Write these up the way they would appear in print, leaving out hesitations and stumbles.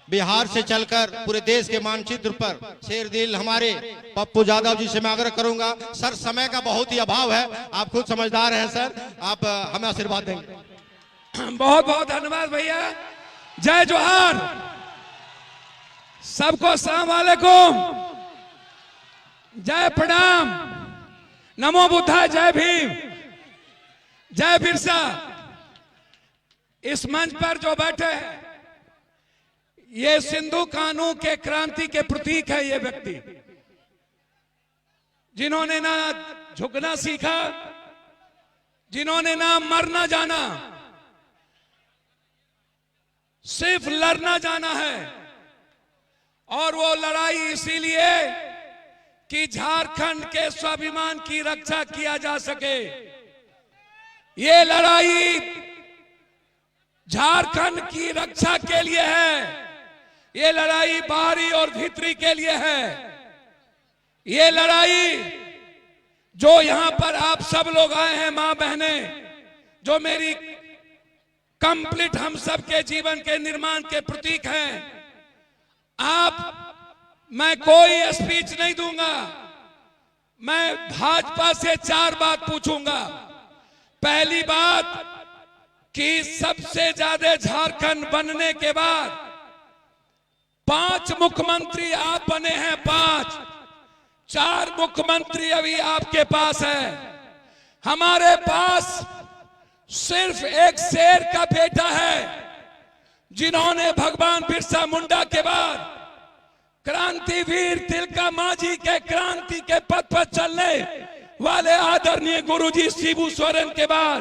बिहार से चलकर पूरे देश के मानचित्र पर शेर दिल हमारे पप्पू यादव जी से मैं आग्रह करूंगा। सर समय का बहुत ही अभाव है, आप खुद समझदार हैं सर, आप हमें आशीर्वाद देंगे। बहुत बहुत धन्यवाद भैया। जय जोहार, सबको अस्सलाम वालेकुम, जय प्रणाम, नमो बुद्धाय, जय भीम, जय बिरसा। इस मंच पर जो बैठे हैं ये सिंधु कानून के क्रांति के प्रतीक है। ये व्यक्ति जिन्होंने ना झुकना सीखा, जिन्होंने ना मरना जाना, सिर्फ लड़ना जाना है। और वो लड़ाई इसीलिए कि झारखंड के स्वाभिमान की रक्षा किया जा सके। ये लड़ाई झारखंड की रक्षा के लिए है, ये लड़ाई बाहरी और भीतरी के लिए है। ये लड़ाई जो यहां पर आप सब लोग आए हैं, मां बहने, जो मेरी कंप्लीट हम सब के जीवन के निर्माण के प्रतीक हैं। मैं कोई स्पीच नहीं दूंगा, मैं भाजपा से 4 बात पूछूंगा। पहली बात कि सबसे ज्यादा झारखंड बनने के बाद 5 मुख्यमंत्री आप बने हैं, 4 मुख्यमंत्री अभी आपके पास है। हमारे पास सिर्फ एक शेर का बेटा है जिन्होंने भगवान बिरसा मुंडा के बाद क्रांतिवीर तिलका मांझी के क्रांति के पथ पर चलने वाले आदरणीय गुरुजी शिबू सोरेन के बाद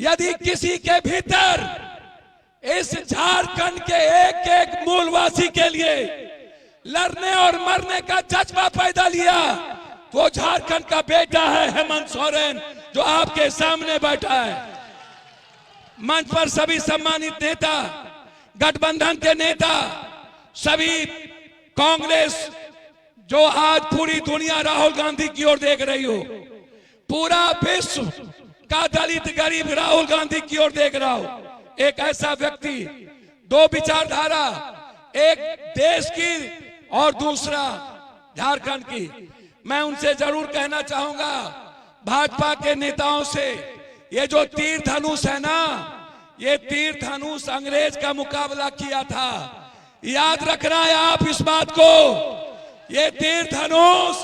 यदि किसी के भीतर इस झारखंड के एक एक मूलवासी के लिए लड़ने और मरने का जज्बा पैदा लिया, वो झारखंड का बेटा है हेमंत सोरेन, जो आपके सामने बैठा है। मंच पर सभी सम्मानित नेता, गठबंधन के नेता, सभी कांग्रेस, जो आज पूरी दुनिया राहुल गांधी की ओर देख रही हो, पूरा विश्व का दलित गरीब राहुल गांधी की ओर देख रहा हो। एक ऐसा व्यक्ति, 2 विचारधारा, एक देश की और दूसरा झारखंड की। मैं उनसे जरूर कहना चाहूंगा, भाजपा के नेताओं से, ये जो तीर धनुष है ना, ये तीर धनुष अंग्रेज का मुकाबला किया था। याद रखना है आप इस बात को, ये तीर धनुष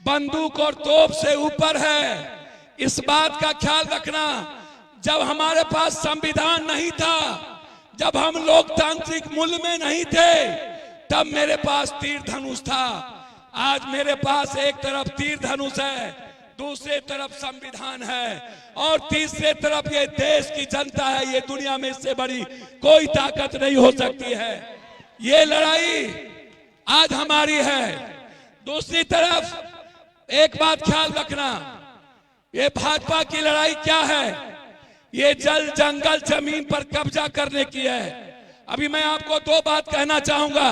बंदूक और तोप से ऊपर है। इस बात का ख्याल रखना। जब हमारे पास संविधान नहीं था, जब हम लोकतांत्रिक मूल्य में नहीं थे, तब मेरे पास तीर धनुष था। आज मेरे पास एक तरफ तीर धनुष है, दूसरे तरफ संविधान है, और तीसरे तरफ ये देश की जनता है। ये दुनिया में इससे बड़ी कोई ताकत नहीं हो सकती है। ये लड़ाई आज हमारी है। दूसरी तरफ एक बात ख्याल रखना, ये भाजपा की लड़ाई क्या है? ये जल जंगल जमीन पर कब्जा करने की है। अभी मैं आपको 2 बात कहना चाहूंगा,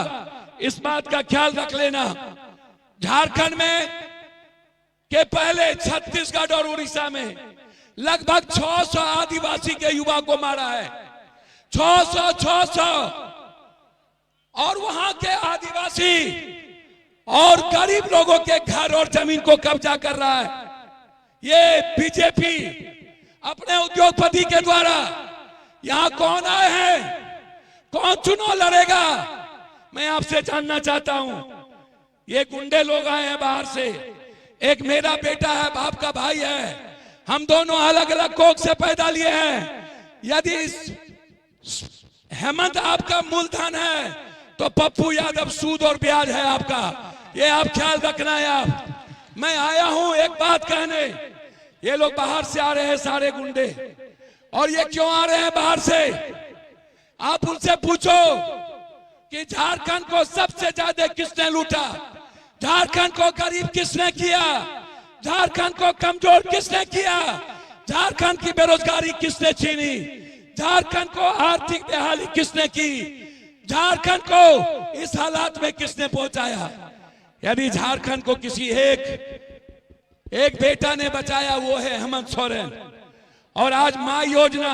इस बात का ख्याल रख लेना। झारखंड में के पहले छत्तीसगढ़ और उड़ीसा में लगभग 600 आदिवासी के युवा को मारा है। 600 और वहां के आदिवासी और गरीब लोगों के घर और जमीन को कब्जा कर रहा है। ये बीजेपी अपने उद्योगपति के द्वारा यहां कौन आए हैं, कौन चुनाव लड़ेगा, मैं आपसे जानना चाहता हूं। ये गुंडे लोग आए हैं बाहर से। एक मेरा बेटा है, बाप का भाई है, हम दोनों अलग अलग कोख से पैदा लिए हैं। यदि हेमंत आपका मूलधन है तो पप्पू यादव सूद और ब्याज है आपका। ये आप ख्याल रखना है। आप मैं आया हूं एक बात कहने, ये लोग बाहर से आ रहे हैं सारे गुंडे, और ये क्यों आ रहे हैं बाहर से? आप उनसे पूछो कि झारखंड को सबसे ज्यादा किसने लूटा, झारखंड को गरीब किसने किया, झारखंड को कमजोर किसने किया, झारखंड की बेरोजगारी किसने छीनी, झारखंड को आर्थिक बेहाली किसने की, झारखंड को इस हालात में किसने पहुंचाया? यदि झारखंड को किसी एक बेटा ने बचाया, वो है हेमंत सोरेन। और आज मां योजना,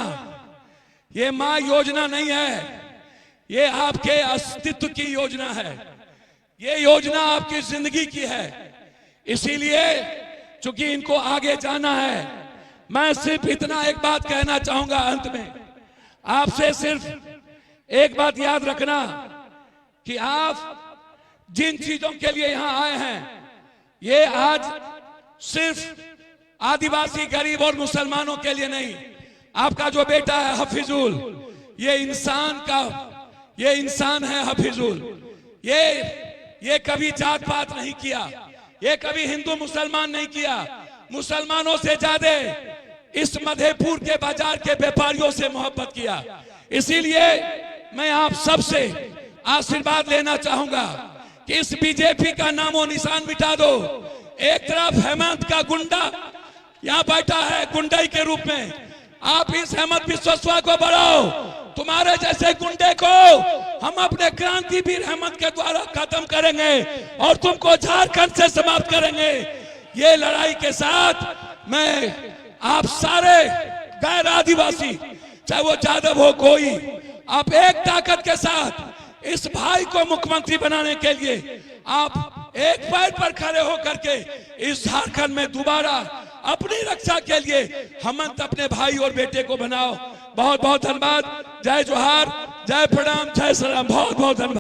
ये मां योजना नहीं है, ये आपके अस्तित्व की योजना है, ये योजना आपकी जिंदगी की है। इसीलिए चूंकि इनको आगे जाना है, मैं सिर्फ इतना एक बात कहना चाहूंगा अंत में, आपसे सिर्फ एक बात याद रखना कि आप जिन चीजों के लिए यहां आए हैं, ये आज सिर्फ आदिवासी गरीब और मुसलमानों के लिए नहीं। आपका जो बेटा है हफीजुल, ये इंसान है हफीजुल। ये कभी जात पात नहीं किया, ये कभी हिंदू मुसलमान नहीं किया। मुसलमानों से ज्यादा इस मधेपुर के बाजार के व्यापारियों से मोहब्बत किया। इसीलिए मैं आप सबसे आशीर्वाद लेना चाहूंगा कि इस बीजेपी का नामो निशान मिटा दो। एक तरफ हेमंत का गुंडा यहां बैठा है गुंडाई के रूप में, आप इस हेमंत बिस्वा को बढ़ाओ। तुम्हारे जैसे गुंडे को हम अपने क्रांतिवीर हेमंत के द्वारा खत्म करेंगे और तुमको झारखंड से समाप्त करेंगे। ये लड़ाई के साथ मैं आप सारे गैर आदिवासी, चाहे वो यादव हो कोई, आप एक ताकत के साथ इस भाई को मुख्यमंत्री बनाने के लिए आप एक पैर पर खड़े होकर के इस झारखंड में दोबारा अपनी रक्षा के लिए हेमंत अपने भाई और बेटे को बनाओ। बहुत बहुत धन्यवाद। जय जोहार, जय प्रणाम, जय सलाम। बहुत बहुत धन्यवाद।